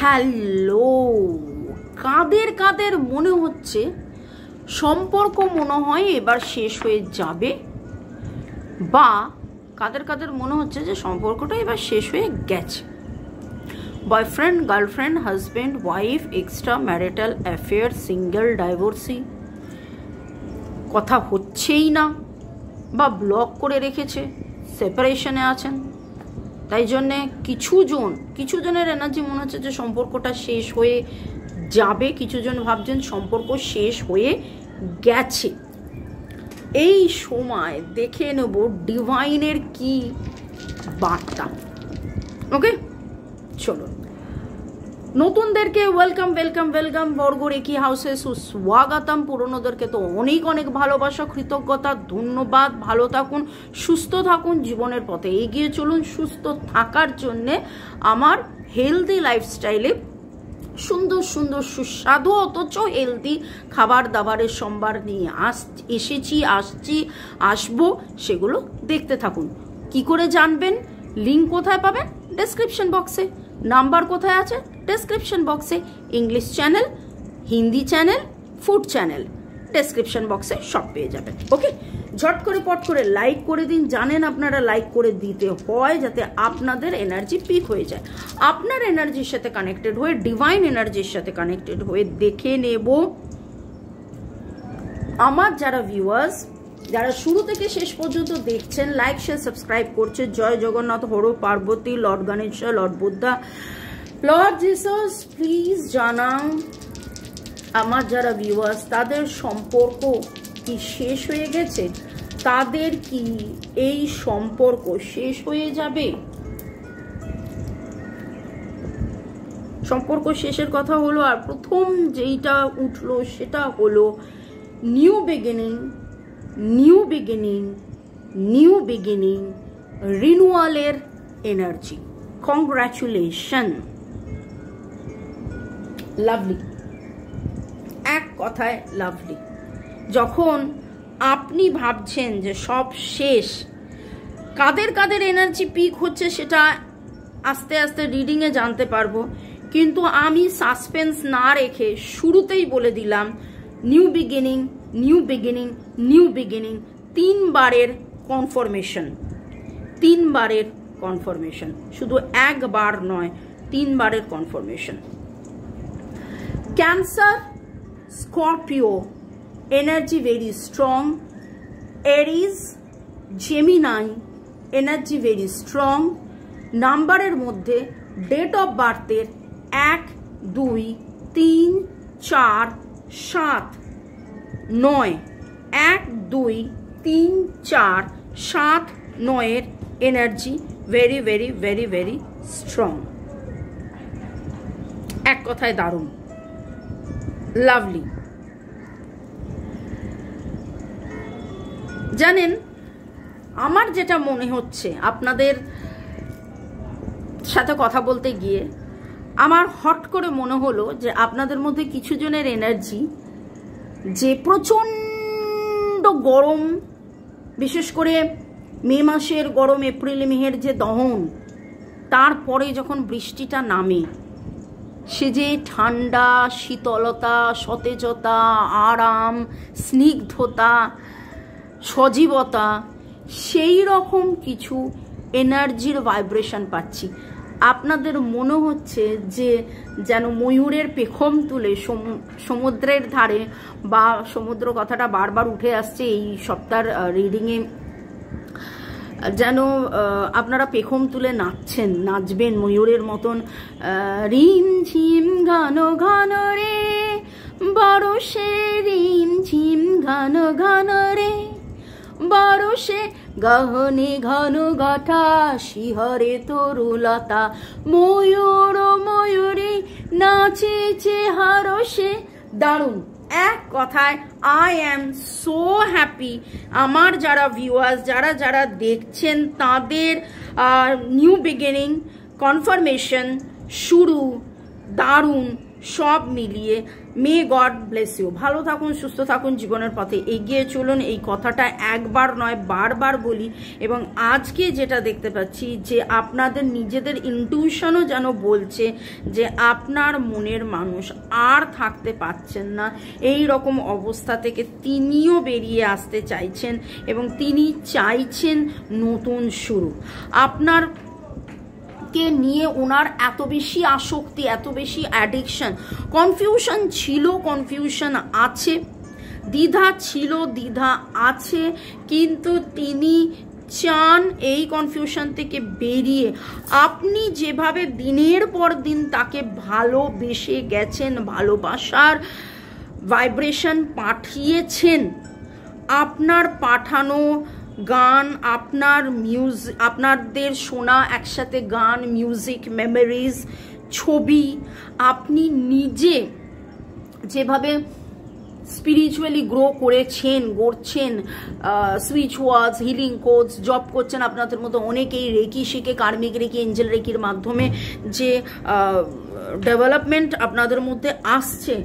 Hello, কাদের কাদের মনে হচ্ছে সম্পর্ক মনে হয় এবার শেষ হয়ে যাবে, বা কাদের কাদের মনে হচ্ছে যে সম্পর্কটা এবার শেষ হয়ে গেছে? Boyfriend, girlfriend, husband, wife, extra marital affair, single, divorcee, কথা হচ্ছেই না বা ব্লক করে রেখেছে, সেপারেশনে আছেন। তাই জন্যে কিছুজনের এনার্জি মনে হচ্ছে যে সম্পর্কটা শেষ হয়ে যাবে, কিছুজন ভাবছেন সম্পর্ক শেষ হয়ে গেছে। এই সময় দেখে নেব ডিভাইনের কি বার্তা। ওকে, চলুন। নতুনদেরকে ওয়েলকাম ওয়েলকাম ওয়েলকাম, বর্গর একই হাউসে সুস্বাগতম। পুরনোদেরকে তো অনেক অনেক ভালোবাসা, কৃতজ্ঞতা, ধন্যবাদ। ভালো থাকুন, সুস্থ থাকুন, জীবনের পথে এগিয়ে চলুন। সুস্থ থাকার জন্যে আমার হেলদি লাইফস্টাইলে সুন্দর সুন্দর সুস্বাদু অথচ হেলদি খাবার দাবারের সম্ভার নিয়ে আসবো, সেগুলো দেখতে থাকুন। কি করে জানবেন? লিঙ্ক কোথায় পাবেন? ডেসক্রিপশন বক্সে। নাম্বার কোথায় আছে? ডেসক্রিপশন বক্সে। English channel, Hindi channel, food channel, description বক্সে সব পেয়ে যাবেন। ওকে, ঝট করে পট করে লাইক করে দিন। জানেন আপনারা লাইক করে দিতে হয় যাতে আপনাদের এনার্জি পিক হয়ে যায়। আপনার এনার্জির সাথে কানেক্টেড হয়ে, ডিভাইন এনার্জির সাথে কানেক্টেড হয়ে দেখে নেব আমার যারা ভিউয়ার্স, যারা শুরু থেকে শেষ পর্যন্ত দেখছেন, লাইক শেয়ার সাবস্ক্রাইব করছে, জয় Jagannath, Har Parvati, lord Ganesh, lord Buddha, lord Jesus, please জানান আমার যারা ভিউয়ার্স তাদের সম্পর্ক কি শেষ হয়ে গেছে? তাদের কি এই সম্পর্ক শেষ হয়ে যাবে? সম্পর্ক শেষের কথা হলো, আর প্রথম যেইটা উঠলো সেটা হলো new beginning, new beginning, new beginning, রিনুয়ালের এনার্জি। কংগ্রাচুলেশন, লাভলি, এক কথায় লাভলি। যখন আপনি ভাবছেন যে সব শেষ, কাদের কাদের এনার্জি পিক হচ্ছে সেটা আস্তে আস্তে রিডিংয়ে জানতে পারবো, কিন্তু আমি সাসপেন্স না রেখে শুরুতেই বলে দিলাম new beginning, new beginning, new beginning. তিনবারের কনফার্মেশন, তিনবারের কনফার্মেশন, শুধু একবার নয়, তিনবারের confirmation. Cancer, Scorpio energy very strong, Aries, Gemini energy very strong. নাম্বারের মধ্যে ডেট অফ বার্থের 1, 2, 3, 4, 7, 9, 1, 2, 3, 4, 7, 9 energy very very very very strong. এক কথায় দারুণ, লাভলি। জানেন, আমার যেটা মনে হচ্ছে আপনাদের সাথে কথা বলতে গিয়ে আমার হট করে মনে হলো যে আপনাদের মধ্যে কিছু জনের এনার্জি যে প্রচণ্ড গরম, বিশেষ করে মে মাসের গরম, এপ্রিল মের যে দহন, তারপরে যখন বৃষ্টিটা নামে, সে যে ঠান্ডা, শীতলতা, সতেজতা, আরাম, স্নিগ্ধতা, সজীবতা, সেই রকম কিছু এনার্জির ভাইব্রেশন পাচ্ছি। আপনাদের মনে হচ্ছে যে যেন ময়ূরের পেখম তুলে সমুদ্রের ধারে, বা সমুদ্র কথাটা বারবার উঠে আসছে এই সপ্তাহের রিডিংয়ে, যেন আপনারা পেখম তুলে নাচবেন ময়ূরের মতন। রিম ঝিম ঘন ঘন রে বরষে, রিম ঝিম ঘন ঘন রে বরষে, গহনে ঘন ঘটা শিহরে তরুলতা, ময়ূর ময়ূরী নাচেছে হারসে। দারুণ, এক কথায় আই অ্যাম সো হ্যাপি। আমার যারা ভিউয়ার্স, যারা যারা দেখছেন, তাদের নিউ বিগিনিং, কনফার্মেশন, শুরু, দারুণ, সব মিলিয়ে মে গড ব্লেস ইউ। ভালো থাকুন, সুস্থ থাকুন, জীবনের পথে এগিয়ে চলুন। এই কথাটা একবার নয় বারবার বলি। এবং আজকে যেটা দেখতে পাচ্ছি যে আপনাদের নিজেদের ইনটিউশনও যেন বলছে যে আপনার মনের মানুষ আর থাকতে পারছেন না, এই রকম অবস্থা থেকে তিনিও বেরিয়ে আসতে চাইছেন এবং তিনি চাইছেন নতুন শুরু। আপনার কে নিয়ে ওনার এত বেশি আসক্তি, এত বেশি অ্যাডিকশন, কনফিউশন ছিল, কনফিউশন আছে, দ্বিধা ছিল, দ্বিধা আছে, কিন্তু তিনি চান এই কনফিউশন থেকে বেরিয়ে আপনি যেভাবে দিনের পর দিন তাকে ভালোবেসে গেছেন, ভালোবাসার ভাইব্রেশন পাঠিয়েছেন, আপনার পাঠানো গান, আপনার মিউজিক, আপনাদের শোনা একসাথে গান, মিউজিক, মেমোরিজ, ছবি, আপনি নিজে যেভাবে স্পিরিচুয়ালি গ্রো করেছেন, গড়ছেন, সুইচ ওয়ার্ডস, হিলিং কোডস জব করছেন, আপনাদের মতো অনেকেই রেকি শিখে, কার্মিক রেকি, এঞ্জেল রেকির মাধ্যমে যে ডেভেলপমেন্ট আপনাদের মধ্যে আসছে,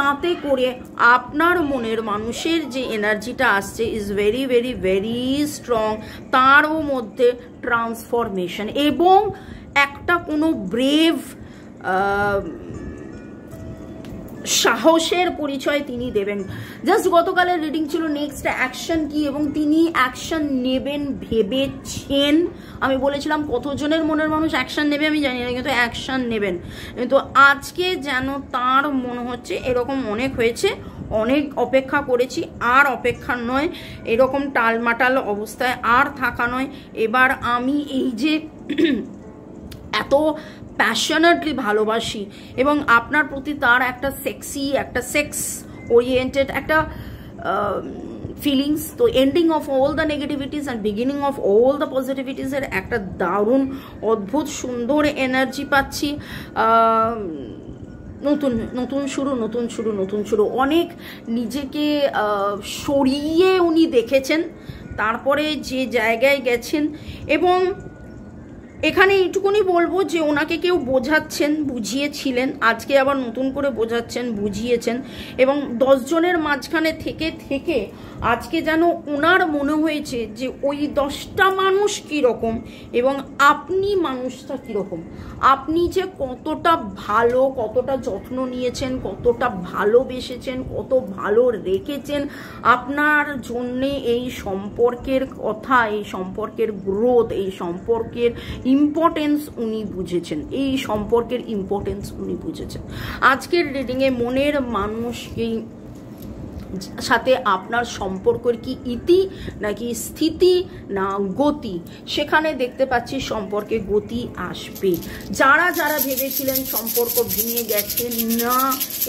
তাতে করে আপনার মনের মানুষের যে এনার্জিটা আসছে is very very very strong. তারও মধ্যে ট্রান্সফরমেশন এবং একটা কোনো ব্রেভ সাহসের পরিচয় তিনি দেবেন। জাস্ট গতকালের রিডিং ছিল নেক্সট অ্যাকশন কি, এবং তিনি অ্যাকশন নেবেন ভেবেছেন। আমি বলেছিলাম কতজনের মনের মানুষ অ্যাকশন নেবে আমি জানি না, কিন্তু অ্যাকশন নেবেন। কিন্তু আজকে যেন তার মনে হচ্ছে এরকম অনেক হয়েছে, অনেক অপেক্ষা করেছি, আর অপেক্ষা নয়, এরকম টালমাটাল অবস্থায় আর থাকা নয়। এবার আমি এই যে এত প্যাশনেটলি ভালোবাসি এবং আপনার প্রতি তার একটা সেক্সি, একটা সেক্স ওরিয়েন্টেড একটা ফিলিংস, তো ending of all the negativities and beginning of all the পজিটিভিটিসের একটা দারুণ অদ্ভুত সুন্দর এনার্জি পাচ্ছি। নতুন নতুন শুরু, নতুন শুরু, নতুন শুরু। অনেক নিজেকে সরিয়ে উনি দেখেছেন, তারপরে যে জায়গায় গেছেন। এবং এখানে এইটুকুনি বলবো যে ওনাকে কেউ বোঝাচ্ছেন, বুঝিয়েছিলেন, আজকে আবার নতুন করে বোঝাচ্ছেন, বুঝিয়েছেন, এবং 10 জনের মাঝখানে থেকে থেকে আজকে যেন ওনার মনে হয়েছে যে ওই 10টা মানুষ কীরকম এবং আপনি মানুষটা কীরকম, আপনি যে কতটা ভালো, কতটা যত্ন নিয়েছেন, কতটা ভালোবেসেছেন, কত ভালো রেখেছেন আপনার জন্যে। এই সম্পর্কের কথা, এই সম্পর্কের গ্রোথ, এই সম্পর্কের ইম্পর্টেন্স উনি বুঝেছেন, এই সম্পর্কের ইম্পর্টেন্স উনি বুঝেছেন। আজকের রিডিংয়ে মনের মানুষকে সাথে আপনার সম্পর্কের কি ইতি নাকি স্থিতি না গতি, সেখানে দেখতে পাচ্ছি সম্পর্কে গতি আসবে। যারা যারা ভেবেছিলেন সম্পর্ক ভেঙে গেছে, না,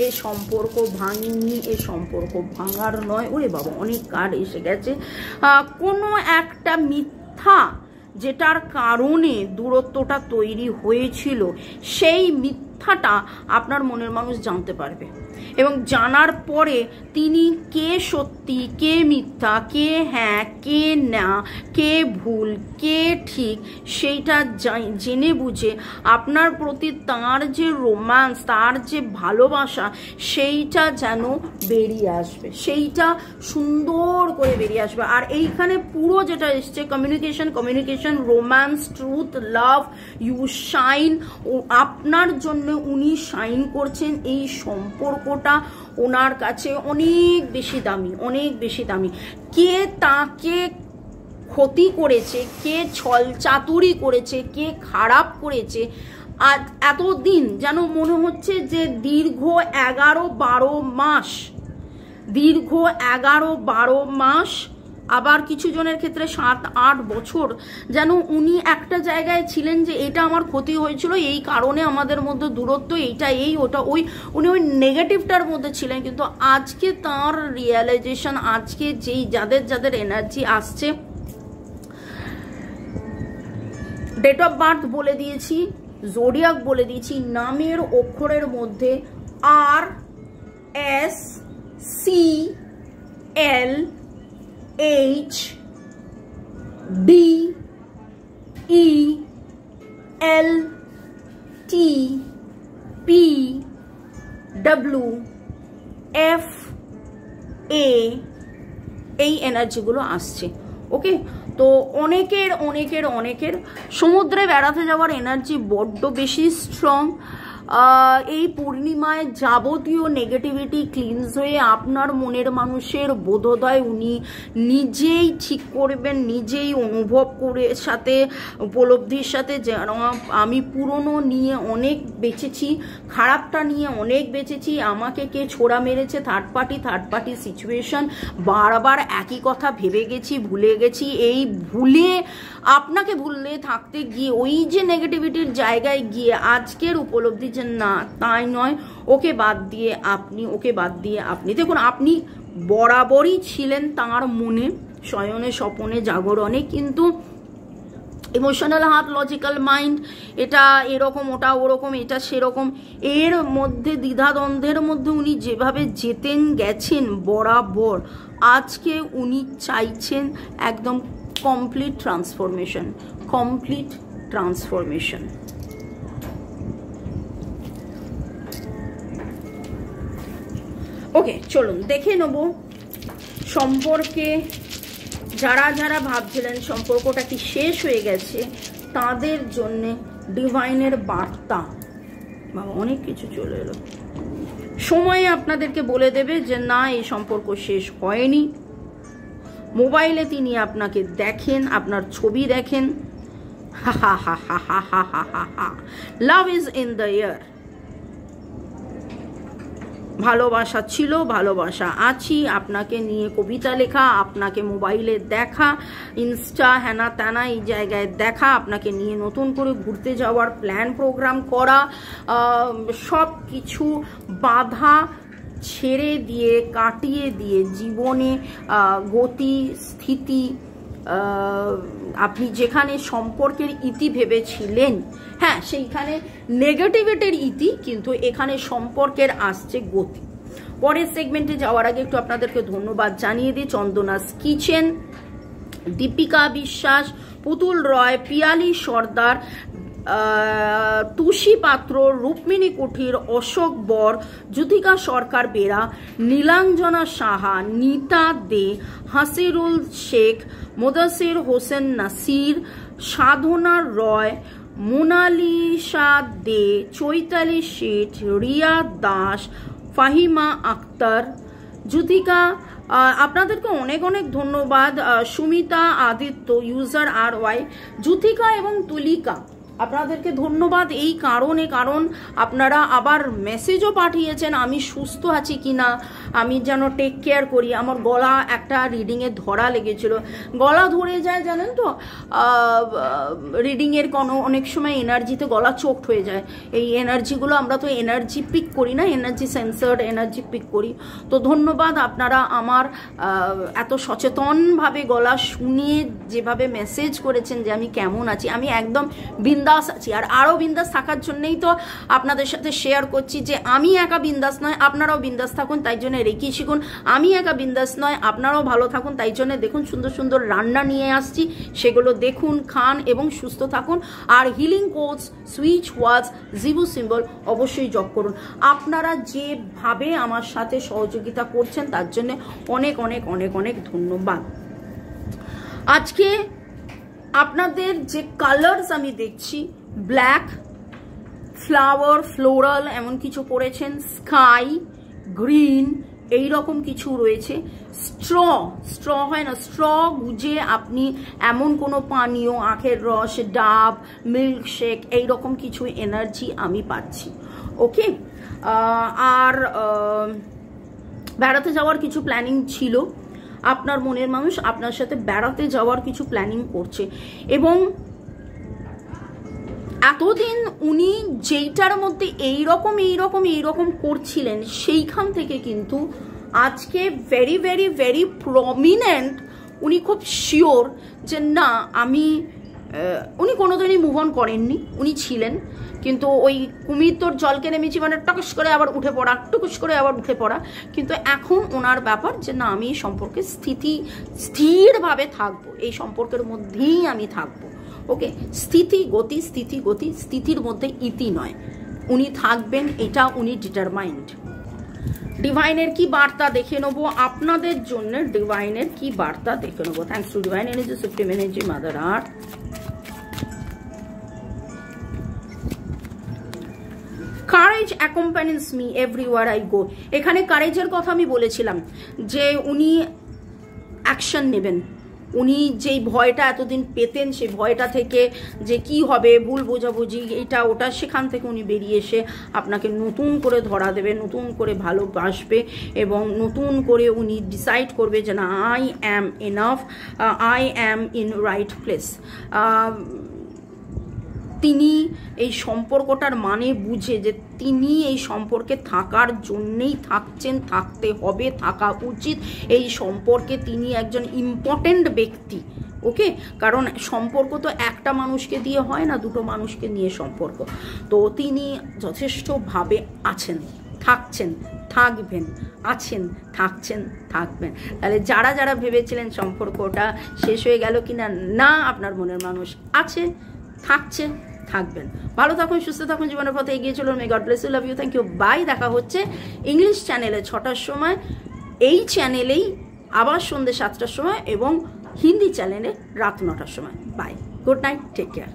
এ সম্পর্ক ভাঙেনি, এ সম্পর্ক ভাঙার নয়। ওরে বাবা, অনেক কার্ড এসে গেছে। কোনো একটা মিথ্যা যেটার কারণে দূরত্বটা তৈরি হয়েছিল, সেই মিথ্যাটা আপনার মনের মানুষ জানতে পারবে এবং জানার পরে তিনি কে সত্যি, কে মিথ্যা, কে হ্যাঁ, কে না, কে ভুল, কে ঠিক, সেইটা জেনে বুঝে আপনার প্রতি তার যে রোম্যান্স, তার যে ভালোবাসা, সেইটা যেন বেরিয়ে আসবে, সেইটা সুন্দর করে বেরিয়ে আসবে। আর এইখানে পুরো যেটা এসছে communication, communication, romance, truth, love, you shine. আপনার জন্য উনি শাইন করছেন। এই সম্পর্কটা ওনার কাছে অনেক বেশি দামি, অনেক বেশি দামি। কে তাকে ক্ষতি করেছে, কে ছল চাতুরি করেছে, কে খারাপ করেছে, আর এতদিন যেন মনে হচ্ছে যে দীর্ঘ 11-12 মাস, দীর্ঘ 11-12 মাস, আবার কিছু জনের ক্ষেত্রে 7-8 বছর যেন উনি একটা জায়গায় ছিলেন যে এটা আমার ক্ষতি হয়েছিল, এই কারণে আমাদের মধ্যে দূরত্ব, এইটা এই, ওটা ওই, উনি ওই নেগেটিভটার মধ্যে ছিলেন। কিন্তু আজকে তার রিয়েলাইজেশন, আজকে যেই যাদের যাদের এনার্জি আসছে, ডেট অফ বার্থ বলে দিয়েছি, জোডিয়াক বলে দিয়েছি, নামের অক্ষরের মধ্যে RSCLHDELTP ডাব্লিউ এফ এ এই এনার্জিগুলো আসছে। ওকে, তো অনেকের অনেকের অনেকের সমুদ্রে বেড়াতে যাওয়ার এনার্জি বড্ড বেশি স্ট্রং। এই পূর্ণিমায় যাবতীয় নেগেটিভিটি ক্লিনস হয়ে আপনার মনের মানুষের বোধোদয় উনি নিজেই ঠিক করবেন, নিজেই অনুভব করে সাথে উপলব্ধির সাথে যে আমি পুরনো নিয়ে অনেক বেঁচেছি, খারাপটা নিয়ে অনেক বেঁচেছি, আমাকে কে ছোড়া মেরেছে, থার্ড পার্টি সিচুয়েশন, বারবার একই কথা ভেবে গেছি, ভুলে গেছি। এই ভুলে আপনাকে ভুললে থাকতে গিয়ে ওই যে নেগেটিভিটির জায়গায় গিয়ে আজকের উপলব্ধি যে না তাই নয়, ওকে বাদ দিয়ে আপনি দেখুন, আপনি বরাবরই ছিলেন তার মনে, শয়নে স্বপনে জাগরণে, কিন্তু ইমোশনাল হার্ট, লজিক্যাল মাইন্ড, এটা এরকম, ওটা ওরকম, এটা সেরকম, এর মধ্যে দ্বিধাদ্বন্দ্বের মধ্যে উনি যেভাবে যেতেন গেছেন বরাবর, আজকে উনি চাইছেন একদম কমপ্লিট ট্রান্সফরমেশন। ওকে, চলুন দেখে নেব সম্পর্কে যারা যারা ভাবছিলেন সম্পর্কটা কি শেষ হয়ে গেছে তাদের জন্য ডিভাইনের বার্তা। বাবা, অনেক কিছু চলে এলো। সময়ে আপনাদেরকে বলে দেবে যে না, এই সম্পর্ক শেষ হয়নি। মোবাইলে তিনি আপনাকে দেখেন, আপনার ছবি দেখেন। Love is in the air. ভালোবাসা ছিল, ভালোবাসা আছি, আপনাকে নিয়ে কবিতা লেখা, আপনাকে মোবাইলে দেখা, ইনস্টা হ্যানা ত্যানা এই জায়গায় দেখা, আপনাকে নিয়ে নতুন করে ঘুরতে যাওয়ার প্ল্যান প্রোগ্রাম করা, সব কিছু বাধা ছেড়ে দিয়ে কাটিয়ে দিয়ে জীবনে গতি স্থিতি, আপনি যেখানে সম্পর্কের ইতি ভেবেছিলেন, হ্যাঁ সেইখানে নেগেটিভিটির ইতি, কিন্তু এখানে সম্পর্কের আসছে গতি। পরের সেগমেন্টে যাওয়ার আগে একটু আপনাদেরকে ধন্যবাদ জানিয়ে দিই চন্দনাস কিচেন, দীপিকা বিশ্বাস, পুতুল রয়, পিয়ালি সর্দার, তুষি পাত্র, রুক্মিণী কুঠির, অশোক বর, যুথিকা সরকার বেরা, নীলাঞ্জনা সাহা, নীতা দে, হাসিরুল শেখ, মুদাসির হোসেন নাসির, সাধনা রয়, মোনালিসা দে, চৈতালি শেঠ, রিয়া দাস, ফাহিমা আক্তার, যুথিকা, আপনাদেরকে অনেক অনেক ধন্যবাদ। সুমিতা আদিত্য, ইউজার RY, যুথিকা এবং তুলিকা, আপনাদেরকে ধন্যবাদ এই কারণ আপনারা আবার মেসেজও পাঠিয়েছেন আমি সুস্থ আছি কিনা, আমি যেন টেক কেয়ার করি। আমার গলা একটা রিডিংয়ে ধরা লেগেছিল, গলা ধরে যায় জানেন তো, রিডিংয়ের কোনো অনেক সময় এনার্জিতে গলা চোকড হয়ে যায়। এই এনার্জিগুলো আমরা তো এনার্জি পিক করি না, এনার্জি সেন্সার্ড এনার্জি পিক করি। তো ধন্যবাদ আপনারা আমার এত সচেতনভাবে গলা শুনিয়ে যেভাবে মেসেজ করেছেন যে আমি কেমন আছি। আমি একদম বিন্দাস আছি, আর আরও বিন্দাস থাকার জন্যই তো আপনাদের সাথে শেয়ার করছি যে আমি একা বিন্দাস নয়, আপনারাও বিন্দাস থাকুন, তাই জন্য রেখি শিখুন। আমি একা বিন্দাস নয়, আপনারাও ভালো থাকুন, তাই জন্য দেখুন সুন্দর সুন্দর রান্না নিয়ে আসছি, সেগুলো দেখুন, খান এবং সুস্থ থাকুন। আর হিলিং কোডস, সুইচ ওয়ার্ডস, জিবু সিম্বল অবশ্যই জপ করুন। আপনারা যেভাবে আমার সাথে সহযোগিতা করছেন তার জন্য অনেক অনেক অনেক অনেক ধন্যবাদ। আজকে আপনাদের যে কালার্স আমি দেখছি, ব্ল্যাক, ফ্লাওয়ার, ফ্লোরাল এমন কিছু পড়েছেন, স্কাই, গ্রিন এই রকম কিছু রয়েছে। স্ট্র হয় না, স্ট্র গুজে আপনি এমন কোনো পানীয়, আখের রস, ডাব, মিল্কশেক এইরকম কিছু এনার্জি আমি পাচ্ছি। ওকে, আর বেড়াতে যাওয়ার কিছু প্ল্যানিং ছিল, আপনার মনের মানুষ আপনার সাথে বেড়াতে যাওয়ার কিছু প্ল্যানিং করছে, এবং এতদিন উনি যেইটার মধ্যে এইরকম করছিলেন সেইখান থেকে কিন্তু আজকে ভেরি ভেরি ভেরি প্রমিনেন্ট উনি খুব শিওর যে না আমি, উনি কোনোদিনই মুভ অন করেননি, উনি ছিলেন, কিন্তু ওই কুমির তোর জলকে নেমেছি মানে টকস করে আবার উঠে পড়া, টুকুস করে আবার উঠে পড়া। কিন্তু এখন ওনার ব্যাপার যে না আমি এই সম্পর্কে স্থিরভাবে থাকবো, এই সম্পর্কের মধ্যেই আমি থাকবো। ওকে, স্থিতি গতি, স্থিতির মধ্যে ইতি নয়, উনি থাকবেন, এটা উনি ডিটারমাইন্ড। ডিভাইনের কি বার্তা দেখে নেবো আপনাদের জন্য, ডিভাইনের কি বার্তা দেখে নেবো। Thanks to divine energy, supreme energy, mother earth. Courage accompanies me everywhere I go. এখানে কারেজের কথা আমি বলেছিলাম যে উনি অ্যাকশন নেবেন, উনি যেই ভয়টা এতদিন পেতেন সেই ভয়টা থেকে যে কি হবে, ভুল বোঝাবুঝি এইটা ওটা, সেখান থেকে উনি বেরিয়ে এসে আপনাকে নতুন করে ধরা দেবে, নতুন করে ভালোবাসবে এবং নতুন করে উনি ডিসাইড করবে যে না, I am enough, I am in right place. তিনি এই সম্পর্কটার মানে বুঝে যে তিনি এই সম্পর্কে থাকার জন্যেই থাকছেন, থাকতে হবে, থাকা উচিত। এই সম্পর্কে তিনি একজন ইম্পর্টেন্ট ব্যক্তি, ওকে। কারণ সম্পর্ক তো একটা মানুষকে দিয়ে হয় না, দুটো মানুষকে নিয়ে সম্পর্ক। তো তিনি যথেষ্টভাবে আছেন, থাকছেন, থাকবেন, আছেন, থাকছেন, থাকবেন। তাহলে যারা যারা ভেবেছিলেন সম্পর্কটা শেষ হয়ে গেল কিনা, না, আপনার মনের মানুষ আছে, থাকছে, থাকবেন। ভালো থাকুন, সুস্থ থাকুন, জীবনের পথে এগিয়ে চলুন। May God bless you, love you, thank you, bye. দেখা হচ্ছে ইংলিশ চ্যানেলে 6টার সময়, এই চ্যানেলেই আবার সন্ধ্যে 7টার সময়, এবং হিন্দি চ্যানেলে রাত 9টার সময়। Bye, good night, take care.